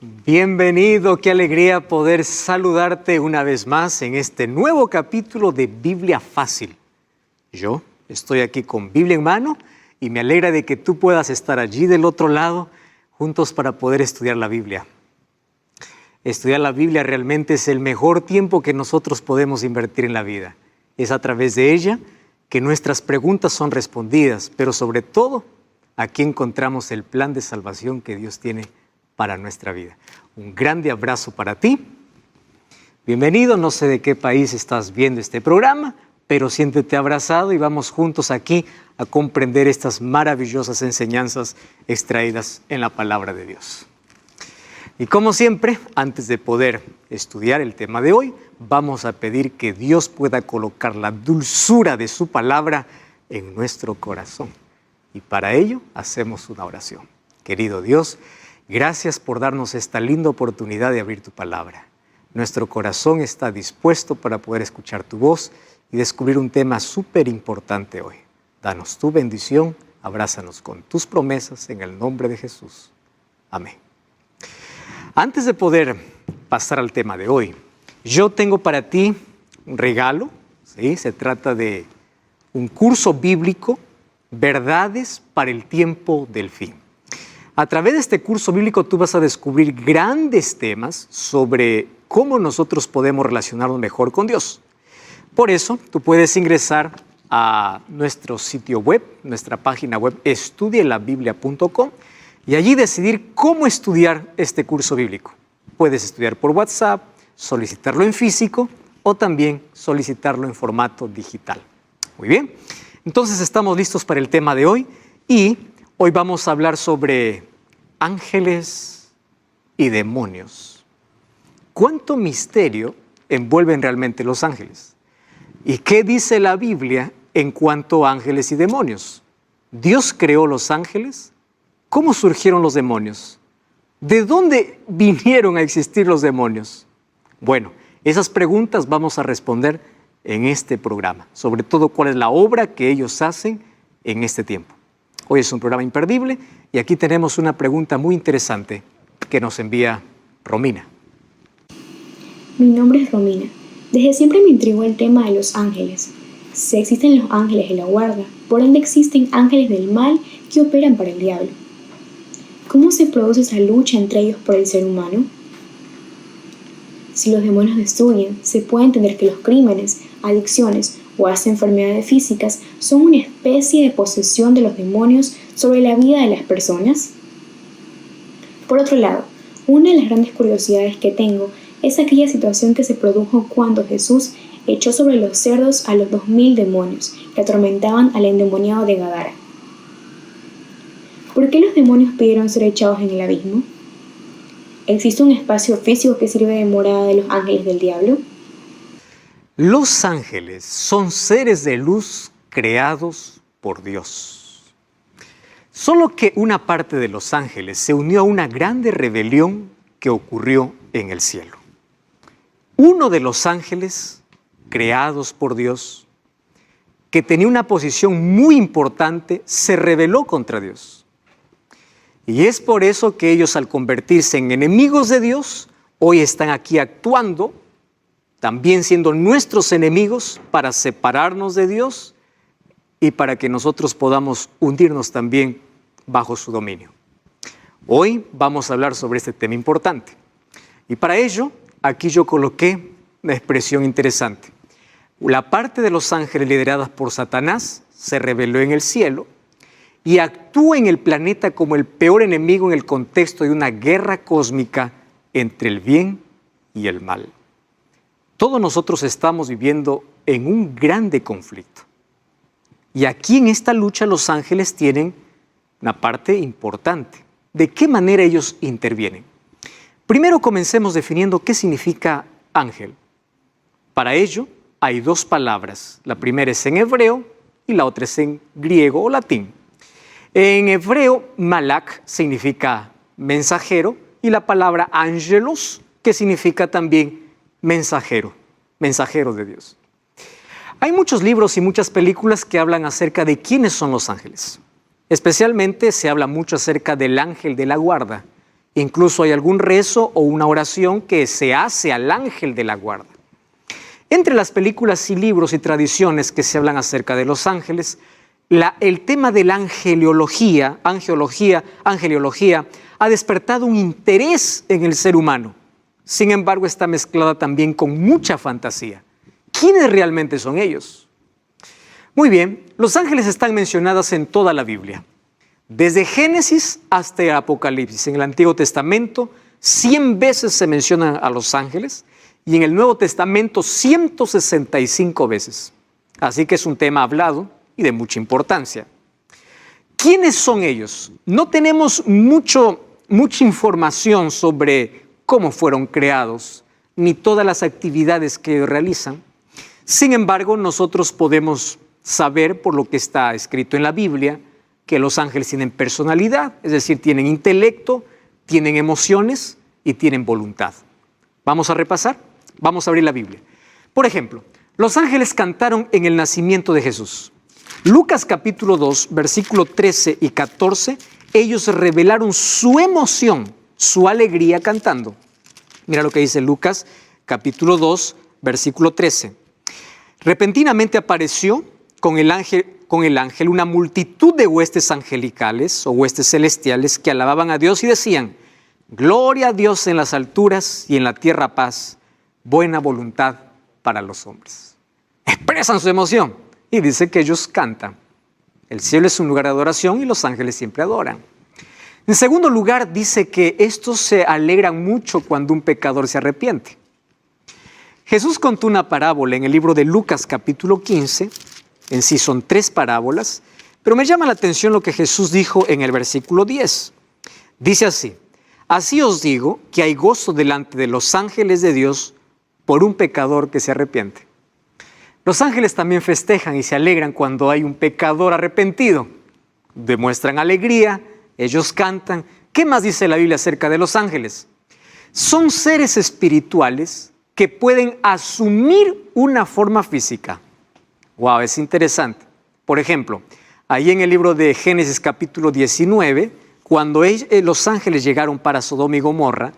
Bienvenido, qué alegría poder saludarte una vez más en este nuevo capítulo de Biblia Fácil. Yo estoy aquí con Biblia en mano y me alegra de que tú puedas estar allí del otro lado juntos para poder estudiar la Biblia. Estudiar la Biblia realmente es el mejor tiempo que nosotros podemos invertir en la vida. Es a través de ella que nuestras preguntas son respondidas, pero sobre todo aquí encontramos el plan de salvación que Dios tiene para nuestra vida. Un grande abrazo para ti. Bienvenido, no sé de qué país estás viendo este programa, pero siéntete abrazado y vamos juntos aquí a comprender estas maravillosas enseñanzas extraídas en la palabra de Dios. Y como siempre, antes de poder estudiar el tema de hoy, vamos a pedir que Dios pueda colocar la dulzura de su palabra en nuestro corazón. Y para ello hacemos una oración. Querido Dios, gracias por darnos esta linda oportunidad de abrir tu palabra. Nuestro corazón está dispuesto para poder escuchar tu voz y descubrir un tema súper importante hoy. Danos tu bendición, abrázanos con tus promesas en el nombre de Jesús. Amén. Antes de poder pasar al tema de hoy, yo tengo para ti un regalo, ¿sí? Se trata de un curso bíblico, Verdades para el tiempo del fin. A través de este curso bíblico tú vas a descubrir grandes temas sobre cómo nosotros podemos relacionarnos mejor con Dios. Por eso tú puedes ingresar a nuestro sitio web, nuestra página web estudielabiblia.com y allí decidir cómo estudiar este curso bíblico. Puedes estudiar por WhatsApp, solicitarlo en físico o también solicitarlo en formato digital. Muy bien, entonces estamos listos para el tema de hoy y hoy vamos a hablar sobre ángeles y demonios. ¿Cuánto misterio envuelven realmente los ángeles? ¿Y qué dice la Biblia en cuanto a ángeles y demonios? ¿Dios creó los ángeles? ¿Cómo surgieron los demonios? ¿De dónde vinieron a existir los demonios? Bueno, esas preguntas vamos a responder en este programa. Sobre todo, ¿cuál es la obra que ellos hacen en este tiempo? Hoy es un programa imperdible y aquí tenemos una pregunta muy interesante que nos envía Romina. Mi nombre es Romina. Desde siempre me intrigó el tema de los ángeles. Si existen los ángeles de la guarda, por ende existen ángeles del mal que operan para el diablo. ¿Cómo se produce esa lucha entre ellos por el ser humano? Si los demonios destruyen, se puede entender que los crímenes, adicciones o hasta enfermedades físicas son una especie de posesión de los demonios sobre la vida de las personas. Por otro lado, una de las grandes curiosidades que tengo es aquella situación que se produjo cuando Jesús echó sobre los cerdos a los 2000 demonios que atormentaban al endemoniado de Gadara. ¿Por qué los demonios pidieron ser echados en el abismo? ¿Existe un espacio físico que sirve de morada de los ángeles del diablo? Los ángeles son seres de luz creados por Dios. Solo que una parte de los ángeles se unió a una grande rebelión que ocurrió en el cielo. Uno de los ángeles creados por Dios, que tenía una posición muy importante, se rebeló contra Dios. Y es por eso que ellos, al convertirse en enemigos de Dios, hoy están aquí actuando, también siendo nuestros enemigos para separarnos de Dios y para que nosotros podamos hundirnos también bajo su dominio. Hoy vamos a hablar sobre este tema importante. Y para ello, aquí yo coloqué una expresión interesante. La parte de los ángeles lideradas por Satanás se rebeló en el cielo y actúa en el planeta como el peor enemigo en el contexto de una guerra cósmica entre el bien y el mal. Todos nosotros estamos viviendo en un grande conflicto. Y aquí en esta lucha los ángeles tienen una parte importante. ¿De qué manera ellos intervienen? Primero comencemos definiendo qué significa ángel. Para ello hay dos palabras. La primera es en hebreo y la otra es en griego o latín. En hebreo, malak significa mensajero y la palabra ángelos, que significa también mensajero, mensajero de Dios. Hay muchos libros y muchas películas que hablan acerca de quiénes son los ángeles. Especialmente se habla mucho acerca del ángel de la guarda, Incluso hay algún rezo o una oración que se hace al ángel de la guarda. Entre las películas y libros y tradiciones que se hablan acerca de los ángeles, el tema de la angeliología ha despertado un interés en el ser humano. Sin embargo, está mezclada también con mucha fantasía. ¿Quiénes realmente son ellos? Muy bien, los ángeles están mencionados en toda la Biblia. Desde Génesis hasta el Apocalipsis. En el Antiguo Testamento, 100 veces se mencionan a los ángeles y en el Nuevo Testamento, 165 veces. Así que es un tema hablado y de mucha importancia. ¿Quiénes son ellos? No tenemos mucha información sobre cómo fueron creados, ni todas las actividades que realizan. Sin embargo, nosotros podemos saber por lo que está escrito en la Biblia que los ángeles tienen personalidad, es decir, tienen intelecto, tienen emociones y tienen voluntad. Vamos a repasar, vamos a abrir la Biblia. Por ejemplo, los ángeles cantaron en el nacimiento de Jesús. Lucas capítulo 2, versículo 13 y 14, ellos revelaron su emoción, su alegría cantando. Mira lo que dice Lucas capítulo 2, versículo 13. Repentinamente apareció con el ángel una multitud de huestes angelicales o huestes celestiales que alababan a Dios y decían: gloria a Dios en las alturas y en la tierra paz, buena voluntad para los hombres. Expresan su emoción y dice que ellos cantan. El cielo es un lugar de adoración y los ángeles siempre adoran. En segundo lugar, dice que estos se alegran mucho cuando un pecador se arrepiente. Jesús contó una parábola en el libro de Lucas capítulo 15. En sí son 3 parábolas, pero me llama la atención lo que Jesús dijo en el versículo 10. Dice así: así os digo que hay gozo delante de los ángeles de Dios por un pecador que se arrepiente. Los ángeles también festejan y se alegran cuando hay un pecador arrepentido. Demuestran alegría, ellos cantan. ¿Qué más dice la Biblia acerca de los ángeles? Son seres espirituales que pueden asumir una forma física. Wow, es interesante. Por ejemplo, ahí en el libro de Génesis capítulo 19, cuando los ángeles llegaron para Sodoma y Gomorra,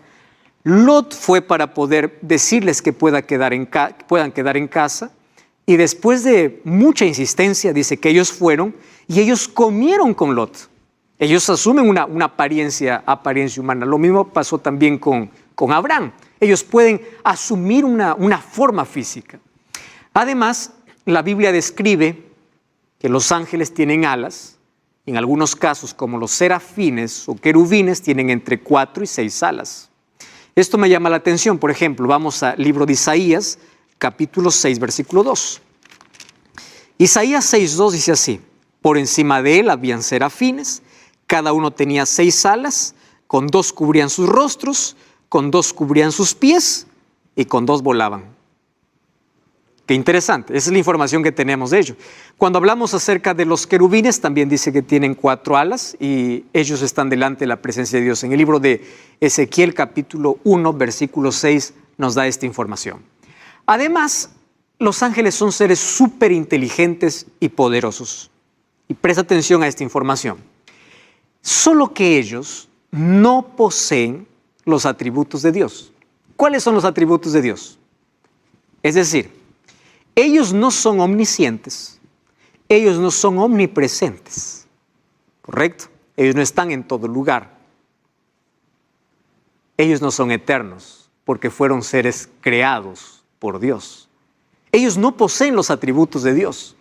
Lot fue para poder decirles que puedan quedar en casa, y después de mucha insistencia dice que ellos fueron y ellos comieron con Lot. Ellos asumen una apariencia humana. Lo mismo pasó también con Abraham. Ellos pueden asumir una forma física. Además, la Biblia describe que los ángeles tienen alas. En algunos casos, como los serafines o querubines, tienen entre 4 y 6 alas. Esto me llama la atención. Por ejemplo, vamos al libro de Isaías, capítulo 6, versículo 2. Isaías 6:2 dice así: por encima de él habían serafines, cada uno tenía 6 alas, con 2 cubrían sus rostros, con 2 cubrían sus pies y con 2 volaban. Qué interesante, esa es la información que tenemos de ellos. Cuando hablamos acerca de los querubines, también dice que tienen 4 alas y ellos están delante de la presencia de Dios. En el libro de Ezequiel capítulo 1, versículo 6 nos da esta información. Además, los ángeles son seres súper inteligentes y poderosos. Y presta atención a esta información. Solo que ellos no poseen los atributos de Dios. ¿Cuáles son los atributos de Dios? Es decir, ellos no son omniscientes, ellos no son omnipresentes, ¿correcto? Ellos no están en todo lugar. Ellos no son eternos, porque fueron seres creados por Dios. Ellos no poseen los atributos de Dios.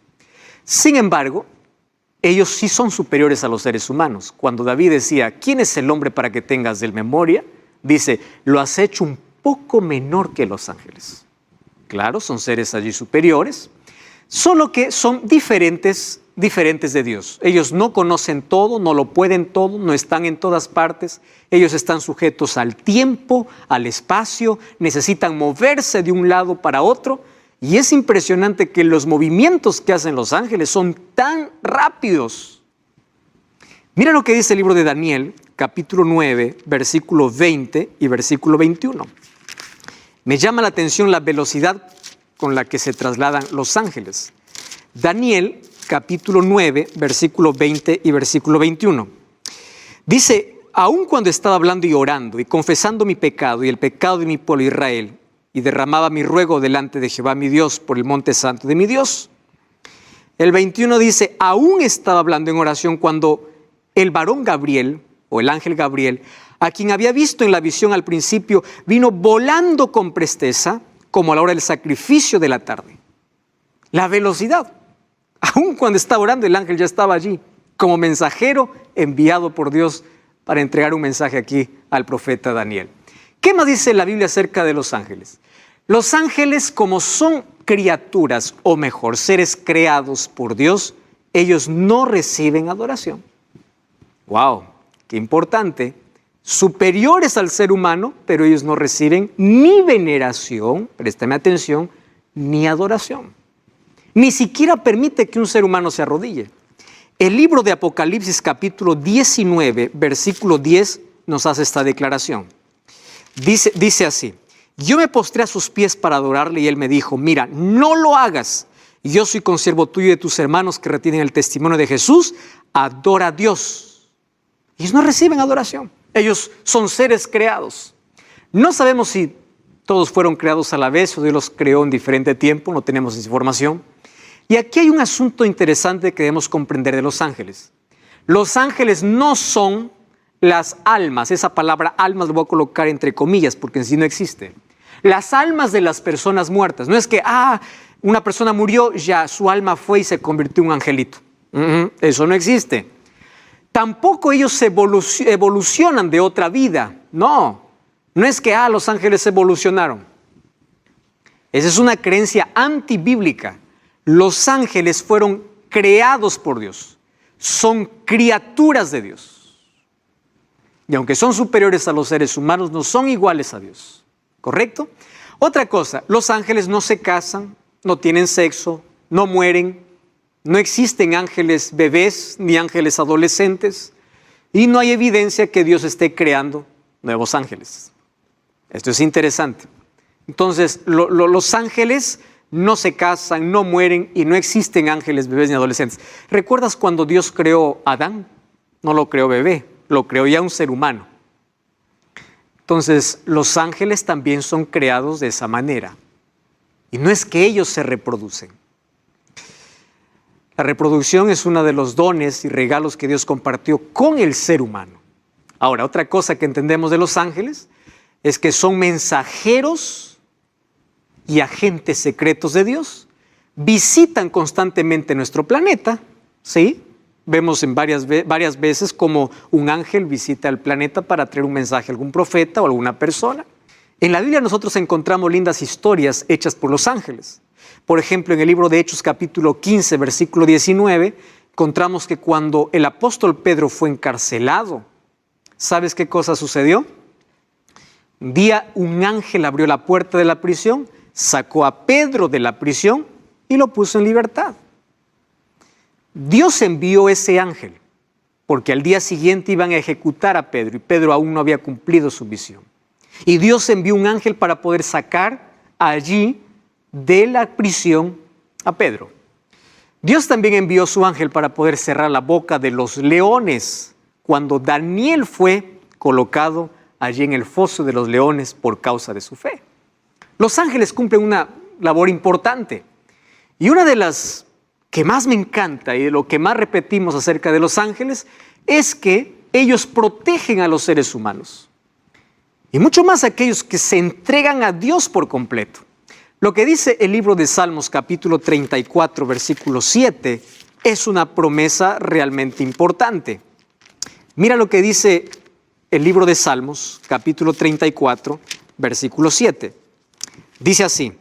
Sin embargo, ellos sí son superiores a los seres humanos. Cuando David decía, ¿quién es el hombre para que tengas de él memoria? Dice, lo has hecho un poco menor que los ángeles. Claro, son seres allí superiores, solo que son diferentes de Dios. Ellos no conocen todo, no lo pueden todo, no están en todas partes. Ellos están sujetos al tiempo, al espacio, necesitan moverse de un lado para otro. Y es impresionante que los movimientos que hacen los ángeles son tan rápidos. Mira lo que dice el libro de Daniel, capítulo 9, versículo 20 y versículo 21. Me llama la atención la velocidad con la que se trasladan los ángeles. Daniel, capítulo 9, versículo 20 y versículo 21. Dice, aun cuando estaba hablando y orando y confesando mi pecado y el pecado de mi pueblo Israel, y derramaba mi ruego delante de Jehová mi Dios por el monte santo de mi Dios. El 21 dice, aún estaba hablando en oración cuando el varón Gabriel, o el ángel Gabriel, a quien había visto en la visión al principio, vino volando con presteza, como a la hora del sacrificio de la tarde. La velocidad. Aún cuando estaba orando, el ángel ya estaba allí, como mensajero enviado por Dios para entregar un mensaje aquí al profeta Daniel. ¿Qué más dice la Biblia acerca de los ángeles? Los ángeles, como son criaturas, o mejor, seres creados por Dios, ellos no reciben adoración. ¡Wow! ¡Qué importante! Superiores al ser humano, pero ellos no reciben ni veneración, préstame atención, ni adoración. Ni siquiera permite que un ser humano se arrodille. El libro de Apocalipsis capítulo 19, versículo 10, nos hace esta declaración. Dice así, yo me postré a sus pies para adorarle y él me dijo, mira, no lo hagas. Yo soy consiervo tuyo y de tus hermanos que retienen el testimonio de Jesús. Adora a Dios. Ellos no reciben adoración. Ellos son seres creados. No sabemos si todos fueron creados a la vez o Dios los creó en diferente tiempo. No tenemos esa información. Y aquí hay un asunto interesante que debemos comprender de los ángeles. Los ángeles no son las almas. Esa palabra almas lo voy a colocar entre comillas porque en sí no existe. Las almas de las personas muertas. No es que, una persona murió, ya su alma fue y se convirtió en un angelito. Eso no existe. Tampoco ellos evolucionan de otra vida. No es que, los ángeles evolucionaron. Esa es una creencia antibíblica. Los ángeles fueron creados por Dios. Son criaturas de Dios. Y aunque son superiores a los seres humanos, no son iguales a Dios. ¿Correcto? Otra cosa, los ángeles no se casan, no tienen sexo, no mueren, no existen ángeles bebés ni ángeles adolescentes y no hay evidencia que Dios esté creando nuevos ángeles. Esto es interesante. Entonces, los ángeles no se casan, no mueren y no existen ángeles bebés ni adolescentes. ¿Recuerdas cuando Dios creó a Adán? No lo creó bebé, lo creó ya un ser humano. Entonces, los ángeles también son creados de esa manera. Y no es que ellos se reproducen. La reproducción es uno de los dones y regalos que Dios compartió con el ser humano. Ahora, otra cosa que entendemos de los ángeles es que son mensajeros y agentes secretos de Dios. Visitan constantemente nuestro planeta, ¿sí? Vemos en varias veces como un ángel visita el planeta para traer un mensaje a algún profeta o a alguna persona. En la Biblia nosotros encontramos lindas historias hechas por los ángeles. Por ejemplo, en el libro de Hechos capítulo 15, versículo 19, encontramos que cuando el apóstol Pedro fue encarcelado, ¿sabes qué cosa sucedió? Un día un ángel abrió la puerta de la prisión, sacó a Pedro de la prisión y lo puso en libertad. Dios envió ese ángel porque al día siguiente iban a ejecutar a Pedro y Pedro aún no había cumplido su misión. Y Dios envió un ángel para poder sacar allí de la prisión a Pedro. Dios también envió su ángel para poder cerrar la boca de los leones cuando Daniel fue colocado allí en el foso de los leones por causa de su fe. Los ángeles cumplen una labor importante y una de las que más me encanta y de lo que más repetimos acerca de los ángeles es que ellos protegen a los seres humanos y mucho más a aquellos que se entregan a Dios por completo. Lo que dice el libro de Salmos capítulo 34 versículo 7 es una promesa realmente importante. Mira lo que dice el libro de Salmos capítulo 34 versículo 7. Dice así,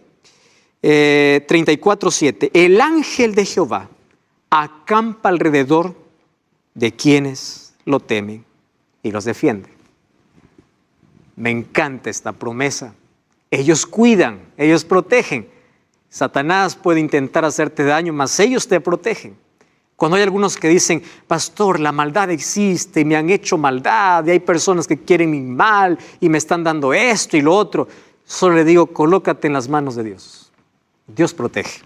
34:7, el ángel de Jehová acampa alrededor de quienes lo temen y los defiende. Me encanta esta promesa. Ellos cuidan, ellos protegen. Satanás puede intentar hacerte daño, mas ellos te protegen. Cuando hay algunos que dicen, pastor, la maldad existe y me han hecho maldad y hay personas que quieren mi mal y me están dando esto y lo otro, solo le digo, colócate en las manos de Dios. Dios protege.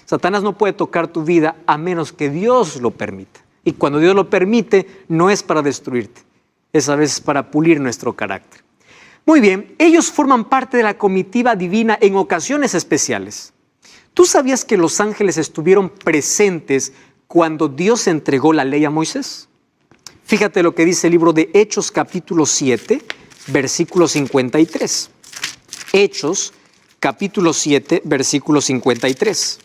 Satanás no puede tocar tu vida a menos que Dios lo permita. Y cuando Dios lo permite, no es para destruirte, es a veces para pulir nuestro carácter. Muy bien, ellos forman parte de la comitiva divina en ocasiones especiales. ¿Tú sabías que los ángeles estuvieron presentes cuando Dios entregó la ley a Moisés? Fíjate lo que dice el libro de Hechos capítulo 7, versículo 53. Hechos capítulo 7, versículo 53.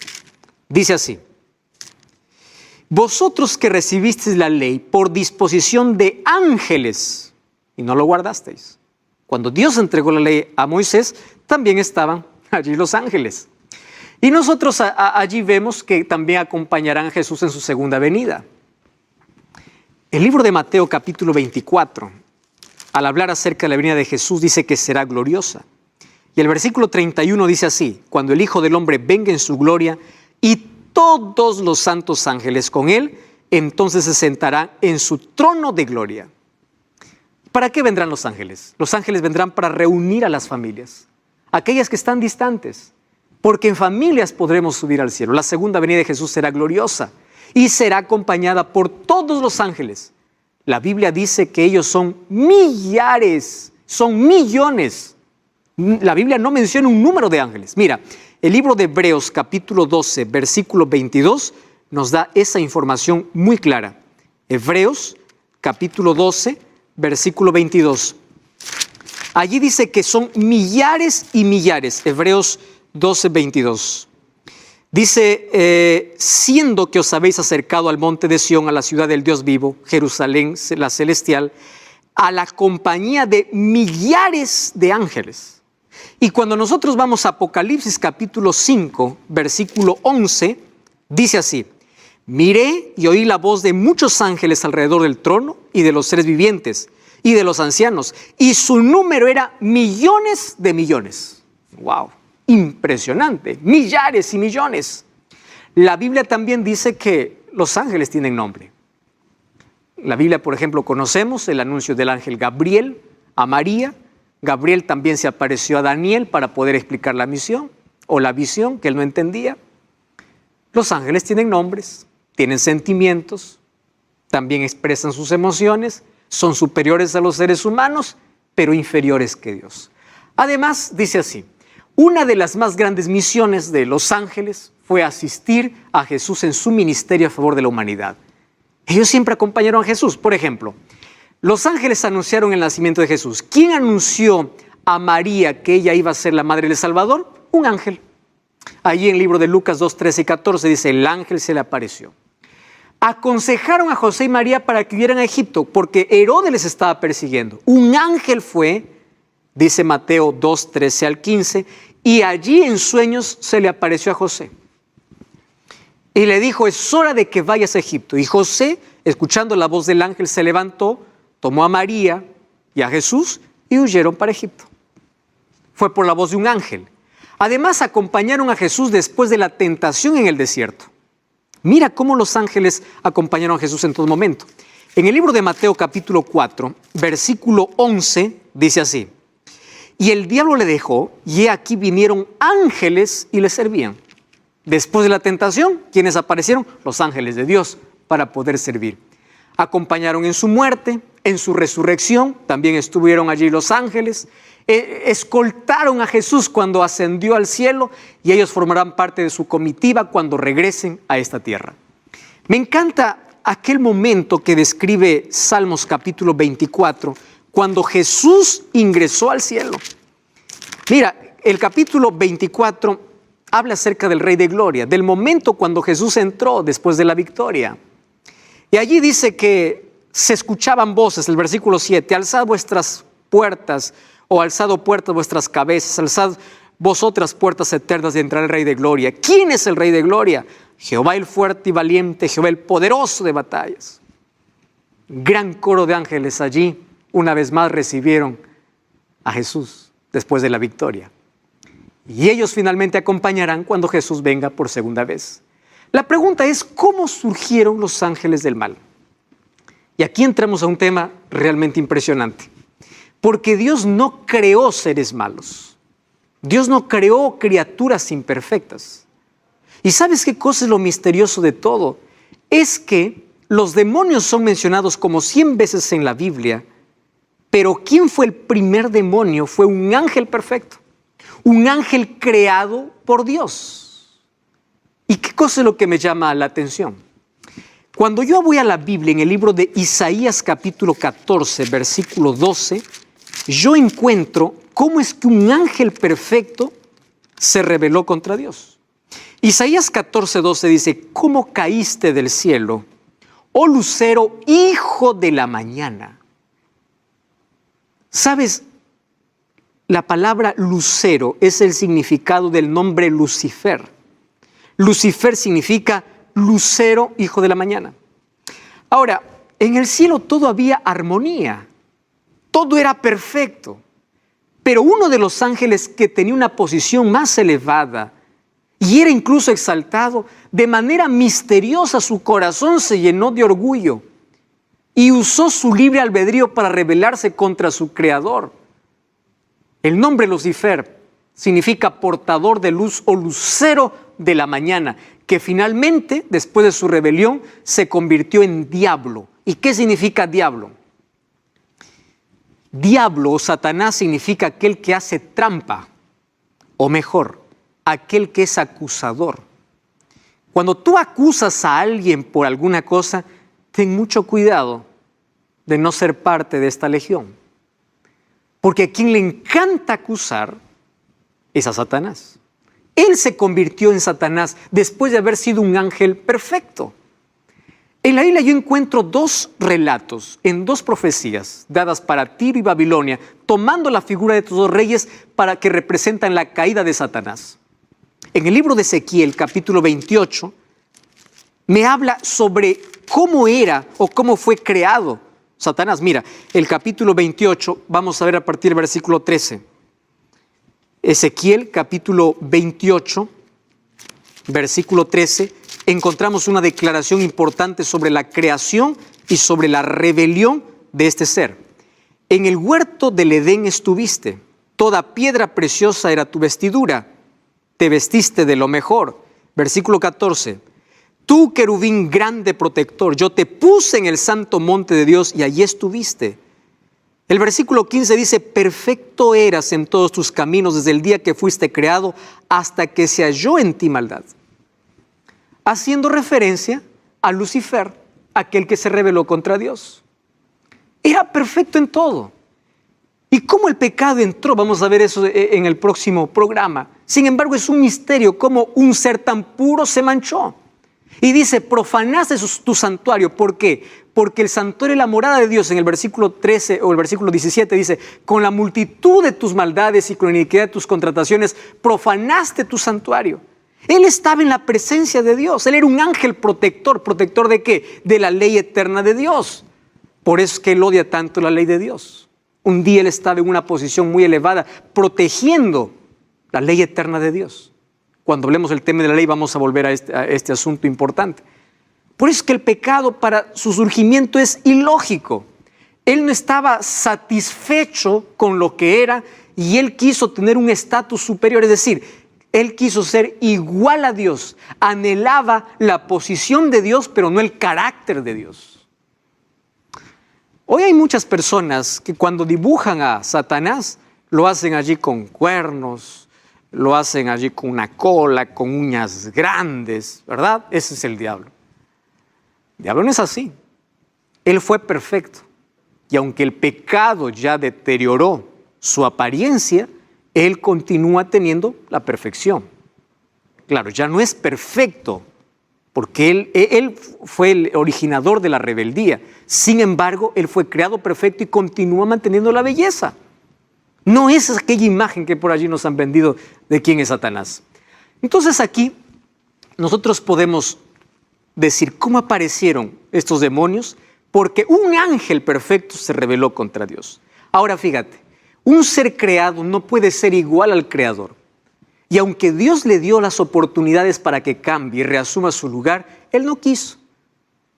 Dice así: vosotros que recibisteis la ley por disposición de ángeles y no lo guardasteis. Cuando Dios entregó la ley a Moisés, también estaban allí los ángeles. Y nosotros allí vemos que también acompañarán a Jesús en su segunda venida. El libro de Mateo capítulo 24, al hablar acerca de la venida de Jesús, dice que será gloriosa. Y el versículo 31 dice así: cuando el Hijo del Hombre venga en su gloria y todos los santos ángeles con él, entonces se sentará en su trono de gloria. ¿Para qué vendrán los ángeles? Los ángeles vendrán para reunir a las familias, aquellas que están distantes, porque en familias podremos subir al cielo. La segunda venida de Jesús será gloriosa y será acompañada por todos los ángeles. La Biblia dice que ellos son millares, son millones. La Biblia no menciona un número de ángeles. Mira, el libro de Hebreos capítulo 12, versículo 22 nos da esa información muy clara. Hebreos capítulo 12, versículo 22. Allí dice que son millares y millares. Hebreos 12, 22. Dice, siendo que os habéis acercado al monte de Sión, a la ciudad del Dios vivo, Jerusalén, la celestial, a la compañía de millares de ángeles. Y cuando nosotros vamos a Apocalipsis capítulo 5, versículo 11, dice así: miré y oí la voz de muchos ángeles alrededor del trono y de los seres vivientes y de los ancianos, y su número era millones de millones. ¡Wow! Impresionante, millares y millones. La Biblia también dice que los ángeles tienen nombre. La Biblia, por ejemplo, conocemos el anuncio del ángel Gabriel a María. Gabriel también se apareció a Daniel para poder explicar la misión o la visión que él no entendía. Los ángeles tienen nombres, tienen sentimientos, también expresan sus emociones, son superiores a los seres humanos, pero inferiores que Dios. Además, dice así: una de las más grandes misiones de los ángeles fue asistir a Jesús en su ministerio a favor de la humanidad. Ellos siempre acompañaron a Jesús. Por ejemplo, los ángeles anunciaron el nacimiento de Jesús. ¿Quién anunció a María que ella iba a ser la madre del Salvador? Un ángel. Allí en el libro de Lucas 2, 13 y 14 dice: el ángel se le apareció. Aconsejaron a José y María para que huyeran a Egipto porque Herodes les estaba persiguiendo. Un ángel fue, dice Mateo 2, 13 al 15, y allí en sueños se le apareció a José. Y le dijo: es hora de que vayas a Egipto. Y José, escuchando la voz del ángel, se levantó, tomó a María y a Jesús y huyeron para Egipto. Fue por la voz de un ángel. Además, acompañaron a Jesús después de la tentación en el desierto. Mira cómo los ángeles acompañaron a Jesús en todo momento. En el libro de Mateo capítulo 4, versículo 11, dice así: y el diablo le dejó, y he aquí vinieron ángeles y le servían. Después de la tentación, ¿quiénes aparecieron? Los ángeles de Dios para poder servir. Acompañaron en su muerte, en su resurrección, también estuvieron allí los ángeles. Escoltaron a Jesús cuando ascendió al cielo y ellos formarán parte de su comitiva cuando regresen a esta tierra. Me encanta aquel momento que describe Salmos capítulo 24, cuando Jesús ingresó al cielo. Mira, el capítulo 24 habla acerca del Rey de Gloria, del momento cuando Jesús entró después de la victoria. Y allí dice que se escuchaban voces, el versículo 7, alzad vuestras puertas, o alzado puertas vuestras cabezas, alzad vosotras puertas eternas de entrar el Rey de Gloria. ¿Quién es el Rey de Gloria? Jehová el fuerte y valiente, Jehová el poderoso de batallas. Gran coro de ángeles allí, una vez más recibieron a Jesús después de la victoria. Y ellos finalmente acompañarán cuando Jesús venga por segunda vez. La pregunta es, ¿cómo surgieron los ángeles del mal? Y aquí entramos a un tema realmente impresionante. Porque Dios no creó seres malos. Dios no creó criaturas imperfectas. ¿Y sabes qué cosa es lo misterioso de todo? Es que los demonios son mencionados como 100 veces en la Biblia Pero ¿quién fue el primer demonio? Fue un ángel perfecto, un ángel creado por Dios. ¿Y qué cosa es lo que me llama la atención? Cuando yo voy a la Biblia, en el libro de Isaías capítulo 14, versículo 12, yo encuentro cómo es que un ángel perfecto se rebeló contra Dios. Isaías 14, 12 dice: ¿cómo caíste del cielo, oh lucero, hijo de la mañana? ¿Sabes? La palabra lucero es el significado del nombre Lucifer. Lucifer significa lucero, hijo de la mañana. Ahora, en el cielo todo había armonía, todo era perfecto, pero uno de los ángeles que tenía una posición más elevada y era incluso exaltado, de manera misteriosa su corazón se llenó de orgullo y usó su libre albedrío para rebelarse contra su creador. El nombre Lucifer significa portador de luz o lucero de la mañana, que finalmente, después de su rebelión, se convirtió en diablo. ¿Y qué significa diablo? Diablo o Satanás significa aquel que hace trampa, o mejor, aquel que es acusador. Cuando tú acusas a alguien por alguna cosa, ten mucho cuidado de no ser parte de esta legión. Porque a quien le encanta acusar es a Satanás. Él se convirtió en Satanás después de haber sido un ángel perfecto. En la Biblia yo encuentro dos relatos en dos profecías dadas para Tiro y Babilonia, tomando la figura de estos dos reyes para que representan la caída de Satanás. En el libro de Ezequiel, capítulo 28, me habla sobre cómo era o cómo fue creado Satanás. Mira, el capítulo 28, vamos a ver a partir del versículo 13. Ezequiel, capítulo 28, versículo 13, encontramos una declaración importante sobre la creación y sobre la rebelión de este ser. En el huerto del Edén estuviste, toda piedra preciosa era tu vestidura, te vestiste de lo mejor. Versículo 14, tú, querubín grande protector, yo te puse en el santo monte de Dios y allí estuviste. El versículo 15 dice: perfecto eras en todos tus caminos desde el día que fuiste creado hasta que se halló en ti maldad. Haciendo referencia a Lucifer, aquel que se rebeló contra Dios. Era perfecto en todo. ¿Y cómo el pecado entró? Vamos a ver eso en el próximo programa. Sin embargo, es un misterio cómo un ser tan puro se manchó. Y dice: profanaste tu santuario. ¿Por qué? Porque el santuario es la morada de Dios. En el versículo 13 o el versículo 17 dice: con la multitud de tus maldades y con la iniquidad de tus contrataciones, profanaste tu santuario. Él estaba en la presencia de Dios. Él era un ángel protector. ¿Protector de qué? De la ley eterna de Dios. Por eso es que él odia tanto la ley de Dios. Un día él estaba en una posición muy elevada, protegiendo la ley eterna de Dios. Cuando hablemos del tema de la ley vamos a volver a este asunto importante. Por eso es que el pecado para su surgimiento es ilógico. Él no estaba satisfecho con lo que era y él quiso tener un estatus superior, es decir, él quiso ser igual a Dios, anhelaba la posición de Dios, pero no el carácter de Dios. Hoy hay muchas personas que cuando dibujan a Satanás, lo hacen allí con cuernos, lo hacen allí con una cola, con uñas grandes, ¿verdad? Ese es el diablo. El diablo no es así. Él fue perfecto. Y aunque el pecado ya deterioró su apariencia, él continúa teniendo la perfección. Claro, ya no es perfecto, porque él fue el originador de la rebeldía. Sin embargo, él fue creado perfecto y continúa manteniendo la belleza. No es aquella imagen que por allí nos han vendido de quién es Satanás. Entonces aquí nosotros podemos decir cómo aparecieron estos demonios, porque un ángel perfecto se rebeló contra Dios. Ahora fíjate, un ser creado no puede ser igual al creador. Y aunque Dios le dio las oportunidades para que cambie y reasuma su lugar, él no quiso.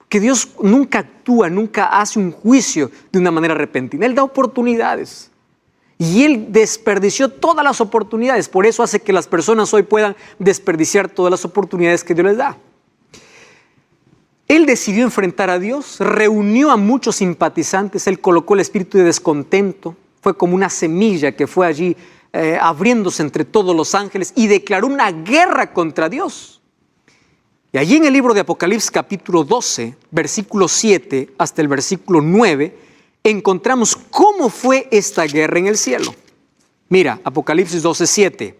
Que Dios nunca actúa, nunca hace un juicio de una manera repentina. Él da oportunidades. Y él desperdició todas las oportunidades. Por eso hace que las personas hoy puedan desperdiciar todas las oportunidades que Dios les da. Él decidió enfrentar a Dios, reunió a muchos simpatizantes, él colocó el espíritu de descontento, fue como una semilla que fue allí abriéndose entre todos los ángeles y declaró una guerra contra Dios. Y allí en el libro de Apocalipsis capítulo 12, versículo 7 hasta el versículo 9, encontramos cómo fue esta guerra en el cielo. Mira, Apocalipsis 12, 7.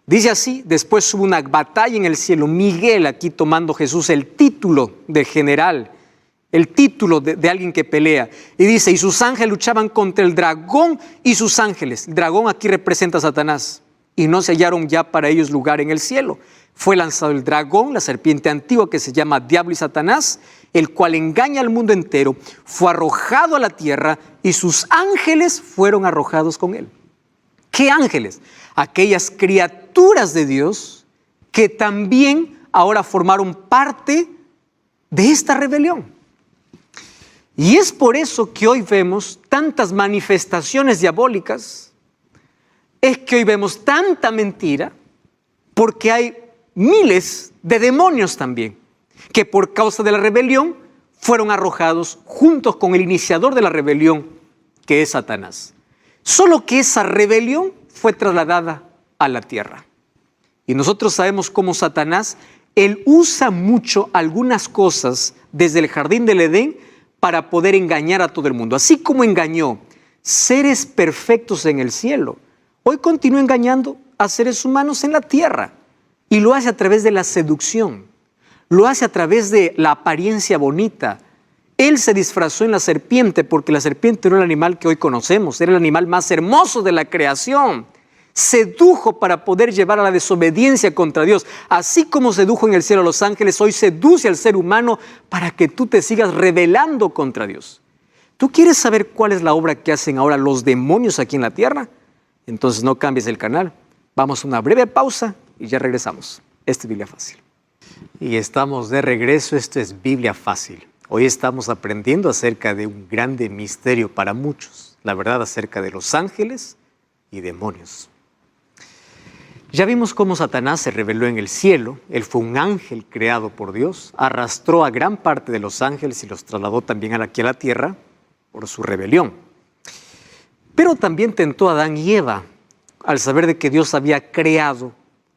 Dice así: después hubo una batalla en el cielo. Miguel, aquí tomando Jesús el título de general, el título de alguien que pelea. Y dice, y sus ángeles luchaban contra el dragón y sus ángeles. El dragón aquí representa a Satanás. Y no se hallaron ya para ellos lugar en el cielo. Fue lanzado el dragón, la serpiente antigua que se llama Diablo y Satanás, el cual engaña al mundo entero. Fue arrojado a la tierra y sus ángeles fueron arrojados con él. ¿Qué ángeles? Aquellas criaturas de Dios que también ahora formaron parte de esta rebelión. Y es por eso que hoy vemos tantas manifestaciones diabólicas, es que hoy vemos tanta mentira, porque hay miles de demonios también, que por causa de la rebelión fueron arrojados juntos con el iniciador de la rebelión, que es Satanás. Solo que esa rebelión fue trasladada a la tierra. Y nosotros sabemos cómo Satanás, él usa mucho algunas cosas desde el jardín del Edén para poder engañar a todo el mundo. Así como engañó seres perfectos en el cielo, hoy continúa engañando a seres humanos en la tierra. Y lo hace a través de la seducción, lo hace a través de la apariencia bonita. Él se disfrazó en la serpiente porque la serpiente no era el animal que hoy conocemos, era el animal más hermoso de la creación. Sedujo para poder llevar a la desobediencia contra Dios. Así como sedujo en el cielo a los ángeles, hoy seduce al ser humano para que tú te sigas rebelando contra Dios. ¿Tú quieres saber cuál es la obra que hacen ahora los demonios aquí en la tierra? Entonces no cambies el canal. Vamos a una breve pausa y ya regresamos. Esto es Biblia Fácil. Y estamos de regreso. Esto es Biblia Fácil. Hoy estamos aprendiendo acerca de un grande misterio para muchos. La verdad acerca de los ángeles y demonios. Ya vimos cómo Satanás se rebeló en el cielo. Él fue un ángel creado por Dios. Arrastró a gran parte de los ángeles y los trasladó también aquí a la tierra por su rebelión. Pero también tentó a Adán y Eva al saber de que Dios había creado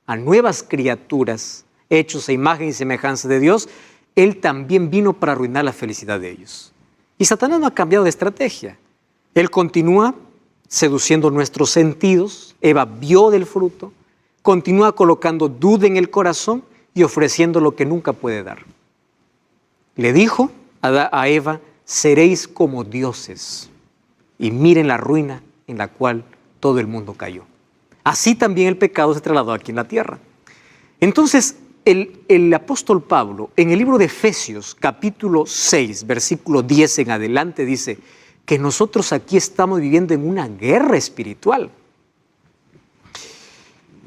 a nuevas criaturas hechos a imagen y semejanza de Dios. Él también vino para arruinar la felicidad de ellos. Y Satanás no ha cambiado de estrategia. Él continúa seduciendo nuestros sentidos. Eva vio del fruto. Continúa colocando duda en el corazón y ofreciendo lo que nunca puede dar. Le dijo a Eva, seréis como dioses. Y miren la ruina en la cual todo el mundo cayó. Así también el pecado se trasladó aquí en la tierra. Entonces, el apóstol Pablo, en el libro de Efesios, capítulo 6, versículo 10 en adelante, dice que nosotros aquí estamos viviendo en una guerra espiritual.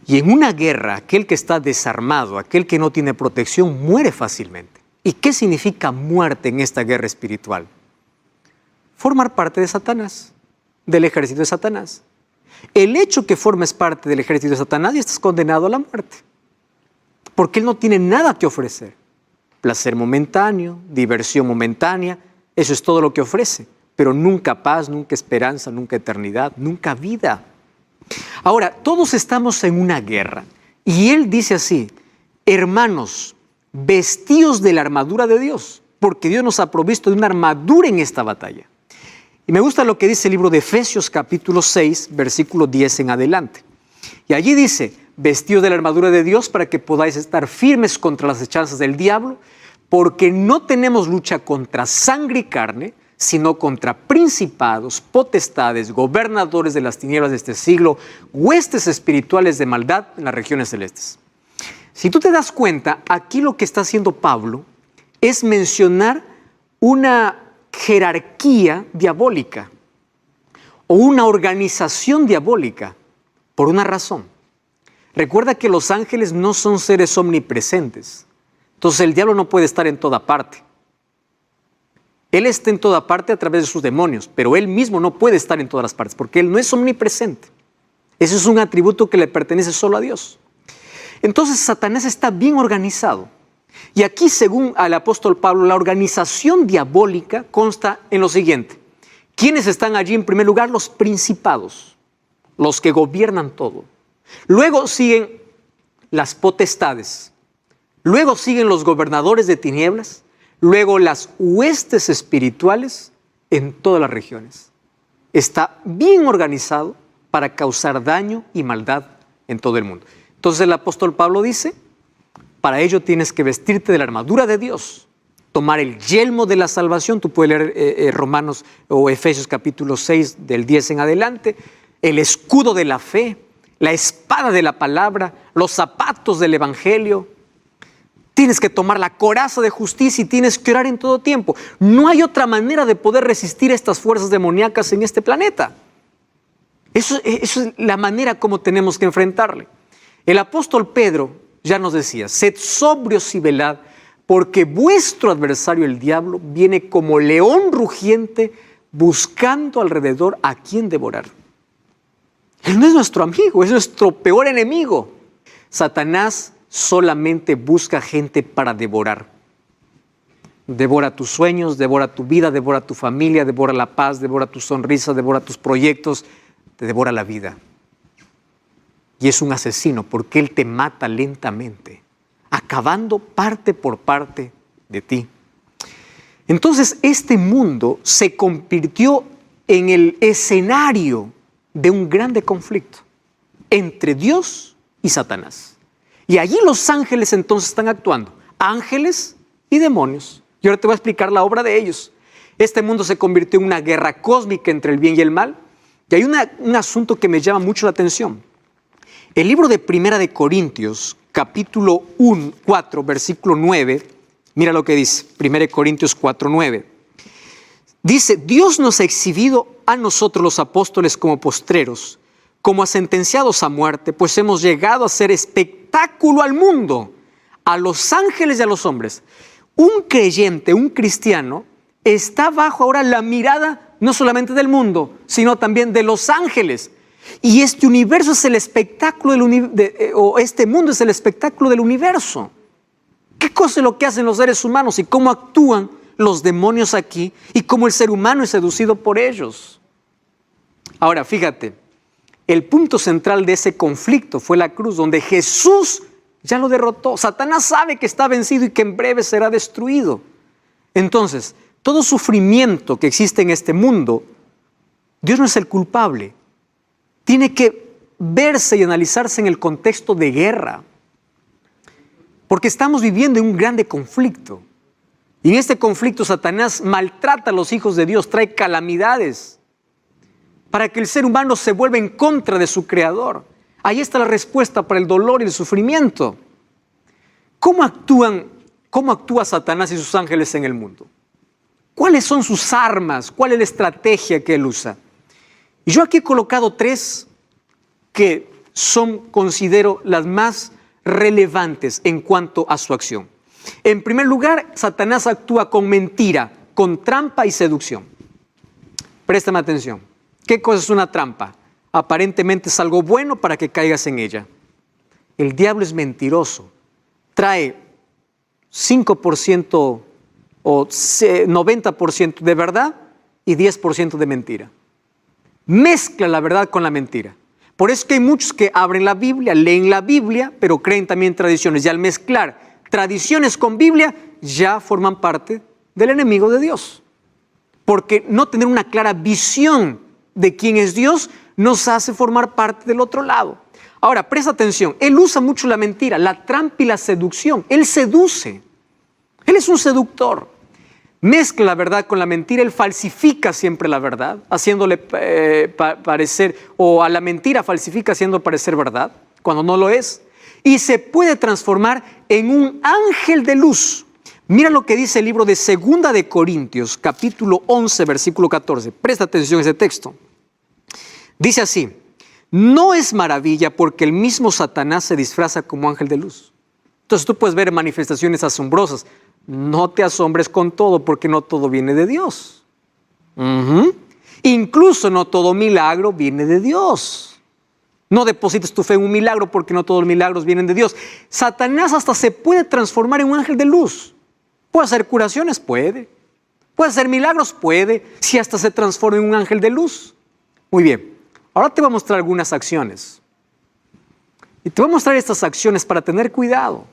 Y en una guerra, aquel que está desarmado, aquel que no tiene protección, muere fácilmente. ¿Y qué significa muerte en esta guerra espiritual? Formar parte de Satanás, del ejército de Satanás. El hecho que formes parte del ejército de Satanás, ya estás condenado a la muerte. Porque él no tiene nada que ofrecer. Placer momentáneo, diversión momentánea, eso es todo lo que ofrece. Pero nunca paz, nunca esperanza, nunca eternidad, nunca vida. Ahora, todos estamos en una guerra. Y él dice así, hermanos, vestíos de la armadura de Dios, porque Dios nos ha provisto de una armadura en esta batalla. Y me gusta lo que dice el libro de Efesios capítulo 6, versículo 10 en adelante. Y allí dice, vestidos de la armadura de Dios para que podáis estar firmes contra las hechanzas del diablo, porque no tenemos lucha contra sangre y carne, sino contra principados, potestades, gobernadores de las tinieblas de este siglo, huestes espirituales de maldad en las regiones celestes. Si tú te das cuenta, aquí lo que está haciendo Pablo es mencionar una jerarquía diabólica o una organización diabólica por una razón. Recuerda que los ángeles no son seres omnipresentes. Entonces el diablo no puede estar en toda parte. Él está en toda parte a través de sus demonios, pero él mismo no puede estar en todas las partes porque él no es omnipresente. Ese es un atributo que le pertenece solo a Dios. Entonces Satanás está bien organizado Y aquí, según el apóstol Pablo, la organización diabólica consta en lo siguiente. ¿Quiénes están allí en primer lugar? Los principados, los que gobiernan todo. Luego siguen las potestades. Luego siguen los gobernadores de tinieblas. Luego las huestes espirituales en todas las regiones. Está bien organizado para causar daño y maldad en todo el mundo. Entonces el apóstol Pablo dice, para ello tienes que vestirte de la armadura de Dios, tomar el yelmo de la salvación. Tú puedes leer Romanos o Efesios capítulo 6 del 10 en adelante, el escudo de la fe, la espada de la palabra, los zapatos del evangelio. Tienes que tomar la coraza de justicia y tienes que orar en todo tiempo. No hay otra manera de poder resistir estas fuerzas demoníacas en este planeta. Eso es la manera como tenemos que enfrentarle. El apóstol Pedro ya nos decía, sed sobrios y velad, porque vuestro adversario el diablo viene como león rugiente buscando alrededor a quien devorar. Él no es nuestro amigo, es nuestro peor enemigo. Satanás solamente busca gente para devorar. Devora tus sueños, devora tu vida, devora tu familia, devora la paz, devora tu sonrisa, devora tus proyectos, te devora la vida. Y es un asesino porque él te mata lentamente, acabando parte por parte de ti. Entonces este mundo se convirtió en el escenario de un grande conflicto entre Dios y Satanás. Y allí los ángeles entonces están actuando, ángeles y demonios. Y ahora te voy a explicar la obra de ellos. Este mundo se convirtió en una guerra cósmica entre el bien y el mal. Y hay un asunto que me llama mucho la atención. El libro de Primera de Corintios, capítulo 4, versículo 9, mira lo que dice, 1 Corintios 4, 9. Dice, Dios nos ha exhibido a nosotros los apóstoles como postreros, como a sentenciados a muerte, pues hemos llegado a ser espectáculo al mundo, a los ángeles y a los hombres. Un creyente, un cristiano, está bajo ahora la mirada no solamente del mundo, sino también de los ángeles. Y este universo es el espectáculo este mundo es el espectáculo del universo. ¿Qué cosa es lo que hacen los seres humanos y cómo actúan los demonios aquí y cómo el ser humano es seducido por ellos? Ahora, fíjate, el punto central de ese conflicto fue la cruz, donde Jesús ya lo derrotó. Satanás sabe que está vencido y que en breve será destruido. Entonces, todo sufrimiento que existe en este mundo, Dios no es el culpable. Tiene que verse y analizarse en el contexto de guerra. Porque estamos viviendo en un grande conflicto. Y en este conflicto Satanás maltrata a los hijos de Dios, trae calamidades para que el ser humano se vuelva en contra de su creador. Ahí está la respuesta para el dolor y el sufrimiento. ¿Cómo actúa Satanás y sus ángeles en el mundo? ¿Cuáles son sus armas? ¿Cuál es la estrategia que él usa? Y yo aquí he colocado 3 que considero las más relevantes en cuanto a su acción. En primer lugar, Satanás actúa con mentira, con trampa y seducción. Préstame atención. ¿Qué cosa es una trampa? Aparentemente es algo bueno para que caigas en ella. El diablo es mentiroso. Trae 5% o 90% de verdad y 10% de mentira. Mezcla la verdad con la mentira. Por eso que hay muchos que abren la Biblia, leen la Biblia, pero creen también tradiciones. Y al mezclar tradiciones con Biblia, ya forman parte del enemigo de Dios. Porque no tener una clara visión de quién es Dios nos hace formar parte del otro lado. Ahora, presta atención. Él usa mucho la mentira, la trampa y la seducción. Él seduce. Él es un seductor. Mezcla la verdad con la mentira, él falsifica siempre la verdad, haciéndole parecer, o a la mentira falsifica haciendo parecer verdad, cuando no lo es, y se puede transformar en un ángel de luz. Mira lo que dice el libro de 2 de Corintios, capítulo 11, versículo 14. Presta atención a ese texto. Dice así, no es maravilla porque el mismo Satanás se disfraza como ángel de luz. Entonces tú puedes ver manifestaciones asombrosas. No te asombres con todo, porque no todo viene de Dios. Incluso no todo milagro viene de Dios. No deposites tu fe en un milagro porque no todos los milagros vienen de Dios. Satanás hasta se puede transformar en un ángel de luz. ¿Puede hacer curaciones? Puede. ¿Puede hacer milagros? Puede. Si hasta se transforma en un ángel de luz. Muy bien. Ahora te voy a mostrar algunas acciones. Y te voy a mostrar estas acciones para tener cuidado.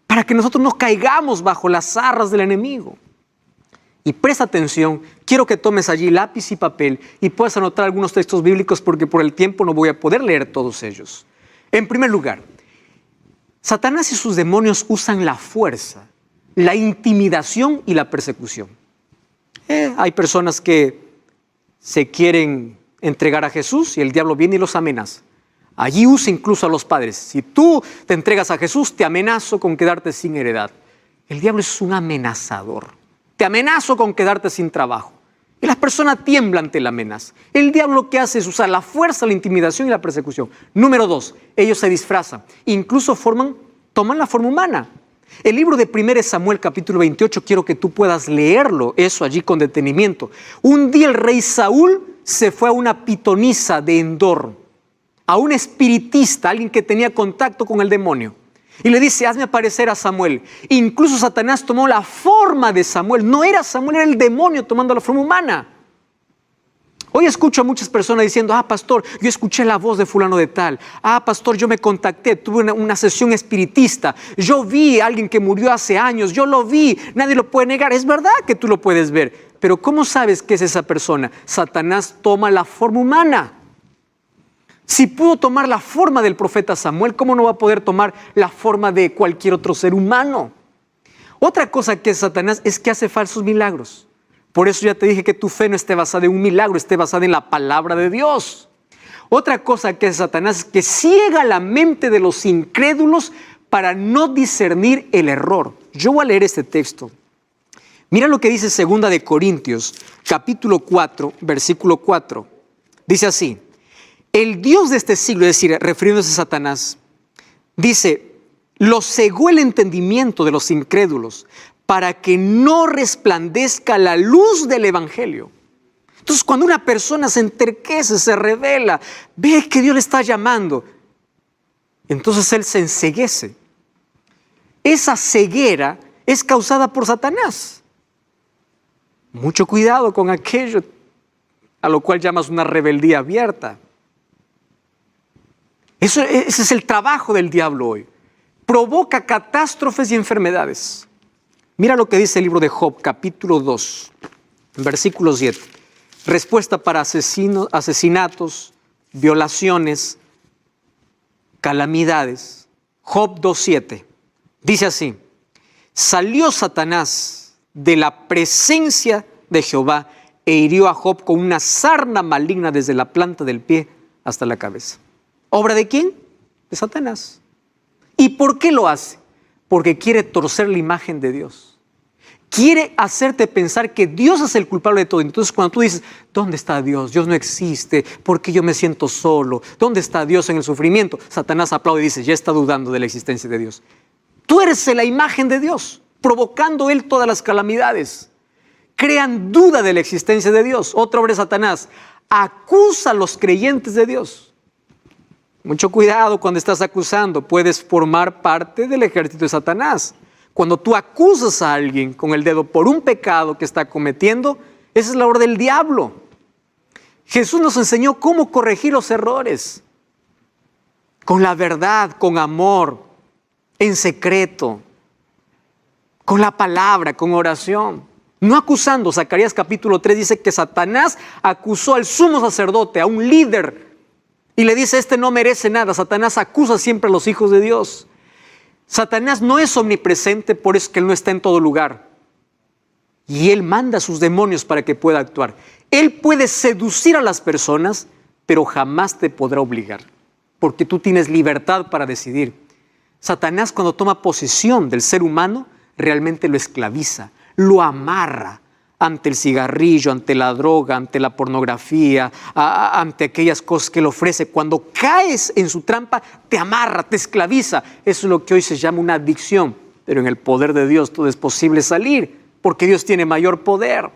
Para que nosotros no caigamos bajo las zarras del enemigo. Y presta atención, quiero que tomes allí lápiz y papel y puedas anotar algunos textos bíblicos porque por el tiempo no voy a poder leer todos ellos. En primer lugar, Satanás y sus demonios usan la fuerza, la intimidación y la persecución. Hay personas que se quieren entregar a Jesús y el diablo viene y los amenaza. Allí usa incluso a los padres. Si tú te entregas a Jesús, te amenazo con quedarte sin heredad. El diablo es un amenazador. Te amenazo con quedarte sin trabajo. Y las personas tiemblan ante la amenaza. El diablo lo que hace es usar la fuerza, la intimidación y la persecución. Número 2, ellos se disfrazan. Incluso toman la forma humana. El libro de 1 Samuel capítulo 28, quiero que tú puedas leerlo, eso allí con detenimiento. Un día el rey Saúl se fue a una pitonisa de Endor, a un espiritista, alguien que tenía contacto con el demonio. Y le dice, hazme aparecer a Samuel. Incluso Satanás tomó la forma de Samuel. No era Samuel, era el demonio tomando la forma humana. Hoy escucho a muchas personas diciendo, pastor, yo escuché la voz de fulano de tal. Pastor, yo me contacté, tuve una sesión espiritista. Yo vi a alguien que murió hace años, yo lo vi, nadie lo puede negar. Es verdad que tú lo puedes ver, pero ¿cómo sabes que es esa persona? Satanás toma la forma humana. Si pudo tomar la forma del profeta Samuel, ¿cómo no va a poder tomar la forma de cualquier otro ser humano? Otra cosa que es Satanás es que hace falsos milagros. Por eso ya te dije que tu fe no esté basada en un milagro, esté basada en la palabra de Dios. Otra cosa que es Satanás es que ciega la mente de los incrédulos para no discernir el error. Yo voy a leer este texto. Mira lo que dice 2 de Corintios, capítulo 4, versículo 4. Dice así. El Dios de este siglo, es decir, refiriéndose a Satanás, dice, lo cegó el entendimiento de los incrédulos para que no resplandezca la luz del evangelio. Entonces, cuando una persona se enterquece, se revela, ve que Dios le está llamando, entonces él se enceguece. Esa ceguera es causada por Satanás. Mucho cuidado con aquello a lo cual llamas una rebeldía abierta. Ese es el trabajo del diablo hoy. Provoca catástrofes y enfermedades. Mira lo que dice el libro de Job, capítulo 2, versículo 7. Respuesta para asesinatos, violaciones, calamidades. Job 2:7. Dice así, salió Satanás de la presencia de Jehová e hirió a Job con una sarna maligna desde la planta del pie hasta la cabeza. ¿Obra de quién? De Satanás. ¿Y por qué lo hace? Porque quiere torcer la imagen de Dios. Quiere hacerte pensar que Dios es el culpable de todo. Entonces cuando tú dices, ¿dónde está Dios? Dios no existe. ¿Por qué yo me siento solo? ¿Dónde está Dios en el sufrimiento? Satanás aplaude y dice, ya está dudando de la existencia de Dios. Tú eres la imagen de Dios, provocando Él todas las calamidades. Crean duda de la existencia de Dios. Otra obra de Satanás, acusa a los creyentes de Dios. Mucho cuidado cuando estás acusando, puedes formar parte del ejército de Satanás. Cuando tú acusas a alguien con el dedo por un pecado que está cometiendo, esa es la obra del diablo. Jesús nos enseñó cómo corregir los errores. Con la verdad, con amor, en secreto, con la palabra, con oración. No acusando. Zacarías capítulo 3 dice que Satanás acusó al sumo sacerdote, a un líder, y le dice, este no merece nada. Satanás acusa siempre a los hijos de Dios. Satanás no es omnipresente, por eso es que Él no está en todo lugar. Y Él manda a sus demonios para que pueda actuar. Él puede seducir a las personas, pero jamás te podrá obligar, porque tú tienes libertad para decidir. Satanás, cuando toma posesión del ser humano, realmente lo esclaviza, lo amarra ante el cigarrillo, ante la droga, ante la pornografía, ante aquellas cosas que Él ofrece. Cuando caes en su trampa, te amarra, te esclaviza. Eso es lo que hoy se llama una adicción. Pero en el poder de Dios todo es posible salir, porque Dios tiene mayor poder.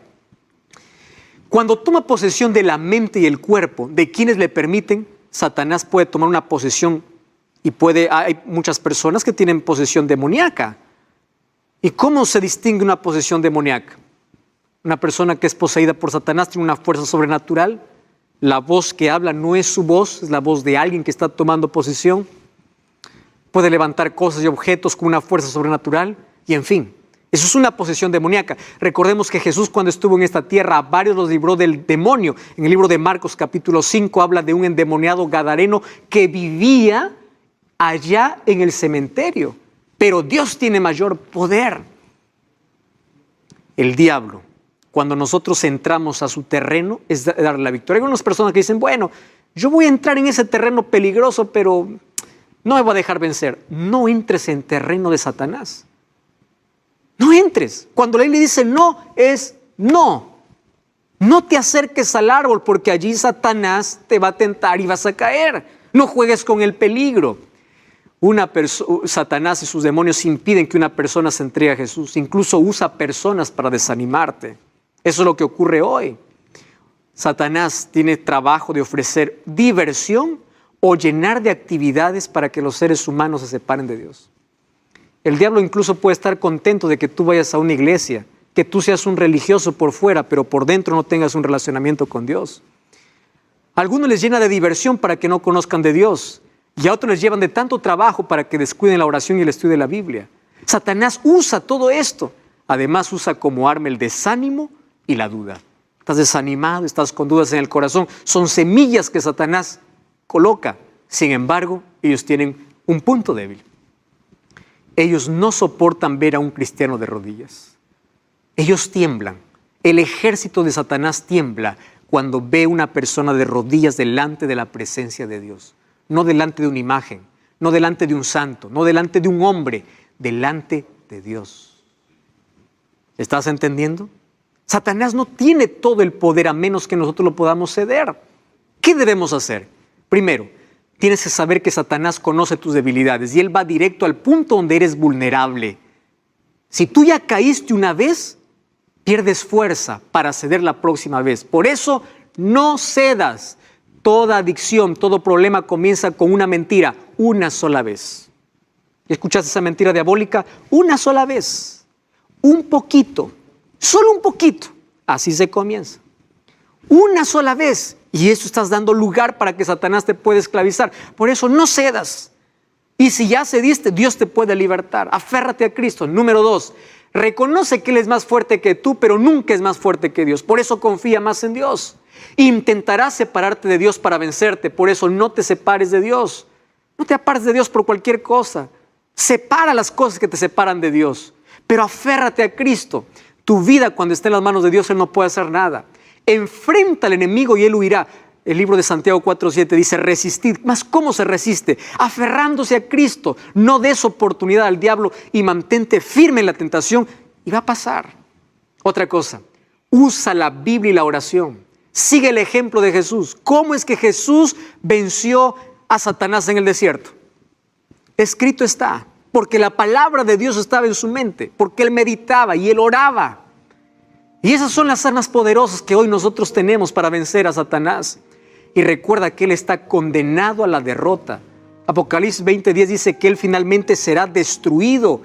Cuando toma posesión de la mente y el cuerpo de quienes le permiten, Satanás puede tomar una posesión y hay muchas personas que tienen posesión demoníaca. ¿Y cómo se distingue una posesión demoníaca? Una persona que es poseída por Satanás tiene una fuerza sobrenatural. La voz que habla no es su voz, es la voz de alguien que está tomando posesión. Puede levantar cosas y objetos con una fuerza sobrenatural. Y en fin, eso es una posesión demoníaca. Recordemos que Jesús, cuando estuvo en esta tierra, a varios los libró del demonio. En el libro de Marcos capítulo 5 habla de un endemoniado gadareno que vivía allá en el cementerio. Pero Dios tiene mayor poder. El diablo, cuando nosotros entramos a su terreno, es darle la victoria. Hay unas personas que dicen, bueno, yo voy a entrar en ese terreno peligroso, pero no me voy a dejar vencer. No entres en terreno de Satanás. No entres. Cuando la Biblia dice no, es no. No te acerques al árbol porque allí Satanás te va a tentar y vas a caer. No juegues con el peligro. Satanás y sus demonios impiden que una persona se entregue a Jesús. Incluso usa personas para desanimarte. Eso es lo que ocurre hoy. Satanás tiene trabajo de ofrecer diversión o llenar de actividades para que los seres humanos se separen de Dios. El diablo incluso puede estar contento de que tú vayas a una iglesia, que tú seas un religioso por fuera, pero por dentro no tengas un relacionamiento con Dios. A algunos les llena de diversión para que no conozcan de Dios, y a otros les llevan de tanto trabajo para que descuiden la oración y el estudio de la Biblia. Satanás usa todo esto. Además usa como arma el desánimo y la duda. Estás desanimado, estás con dudas en el corazón. Son semillas que Satanás coloca. Sin embargo, ellos tienen un punto débil. Ellos no soportan ver a un cristiano de rodillas. Ellos tiemblan. El ejército de Satanás tiembla cuando ve a una persona de rodillas delante de la presencia de Dios. No delante de una imagen, no delante de un santo, no delante de un hombre, delante de Dios. ¿Estás entendiendo? Satanás no tiene todo el poder a menos que nosotros lo podamos ceder. ¿Qué debemos hacer? Primero, tienes que saber que Satanás conoce tus debilidades y él va directo al punto donde eres vulnerable. Si tú ya caíste una vez, pierdes fuerza para ceder la próxima vez. Por eso, no cedas. Toda adicción, todo problema comienza con una mentira, una sola vez. ¿Escuchaste esa mentira diabólica? Una sola vez. Un poquito, solo un poquito. Así se comienza. Una sola vez. Y eso estás dando lugar para que Satanás te pueda esclavizar. Por eso no cedas. Y si ya cediste, Dios te puede libertar. Aférrate a Cristo. Número 2, reconoce que Él es más fuerte que tú, pero nunca es más fuerte que Dios. Por eso confía más en Dios. Intentarás separarte de Dios para vencerte. Por eso no te separes de Dios. No te apartes de Dios por cualquier cosa. Separa las cosas que te separan de Dios. Pero aférrate a Cristo. Tu vida, cuando esté en las manos de Dios, Él no puede hacer nada. Enfrenta al enemigo y Él huirá. El libro de Santiago 4:7 dice, resistid. ¿Mas cómo se resiste? Aferrándose a Cristo. No des oportunidad al diablo y mantente firme en la tentación y va a pasar. Otra cosa, usa la Biblia y la oración. Sigue el ejemplo de Jesús. ¿Cómo es que Jesús venció a Satanás en el desierto? Escrito está, porque la palabra de Dios estaba en su mente, porque Él meditaba y Él oraba. Y esas son las armas poderosas que hoy nosotros tenemos para vencer a Satanás. Y recuerda que Él está condenado a la derrota. Apocalipsis 20:10 dice que Él finalmente será destruido.